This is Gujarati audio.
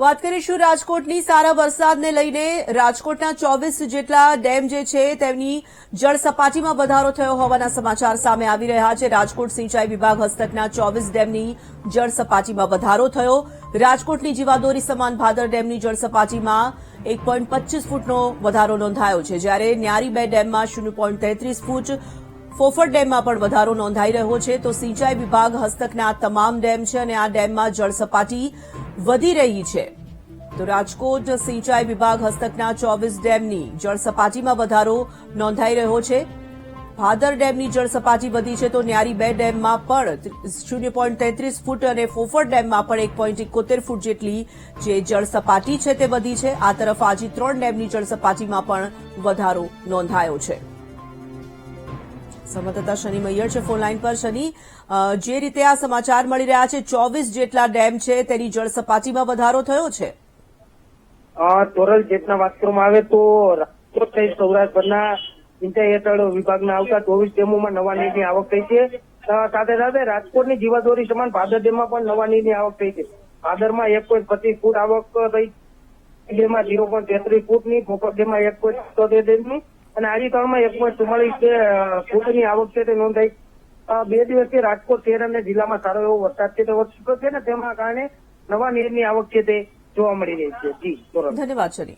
વાત કરીશું રાજકોટની સારા વરસાદને લઈને રાજકોટના 24 જેટલા ડેમ જે છે તેમની જળ સપાટીમાં વધારો થયો હોવાના સમાચાર સામે આવી રહ્યા છે। રાજકોટ સિંચાઈ વિભાગ હસ્તકના 24 ડેમની જળ સપાટીમાં વધારો થયો। રાજકોટની જીવાદોરી સમાન ભાદર ડેમની જળ સપાટીમાં 1.25 ફૂટનો વધારો નોંધાયો છે, જ્યારે ન્યારી 2 ડેમમાં 0.33 ફૂટ, ફોફર ડેમમાં પણ વધારો નોંધાઈ રહ્યો છે। તો સિંચાઈ વિભાગ હસ્તકના આ તમામ ડેમ છે અને આ ડેમમાં જળ સપાટી વધી રહી છે। તો રાજકોટ સિંચાઈ વિભાગ હસ્તકના 24 ડેમની જળ સપાટીમાં વધારો નોંધાઈ રહ્યો છે। ભાદર ડેમની જળ સપાટી વધી છે તો ન્યારી 2 ડેમમાં પણ 0.33 ફૂટ અને ફોફર ડેમમાં પણ 1.71 ફૂટ જેટલી જે જળ સપાટી છે તે વધી છે। આ તરફ આજી 3 ડેમની જળ સપાટીમાં પણ વધારો નોંધાયો છે। સંવાદદાતા શનિ મૈયર છે ફોનલાઈન પર। શનિ, જે રીતે આ સમાચાર મળી રહ્યા છે 24 જેટલા ડેમ છે તેની જળ સપાટીમાં વધારો થયો છે। તોરલ જેટના વાત કરવામાં આવે તો રાજકોટ સહિત સૌરાષ્ટ્રના સિંચાઈ હેઠળ વિભાગના આવતા 24 ડેમોમાં નવા નીરની આવક થઈ છે। સાથે સાથે રાજકોટની જીવાદોરી સમાન ભાદર ડેમમાં પણ નવા નીરની આવક થઈ છે। ભાદરમાં 1.25 ફૂટ આવક થઈ, ડેમમાં 0.33 ફૂટની, ફોફર ડેમમાં 1.73 અને આજી તળમાં 1.44 ફૂટની આવક છે તે નોંધાઈ। 2 દિવસથી રાજકોટ શહેર અને જિલ્લામાં સારો એવો વરસાદ છે તે વરસ્યો છે ને તેના કારણે નવા નીરની આવક છે તે જોવા મળી રહી છે। જી, ધન્યવાદ શનિ।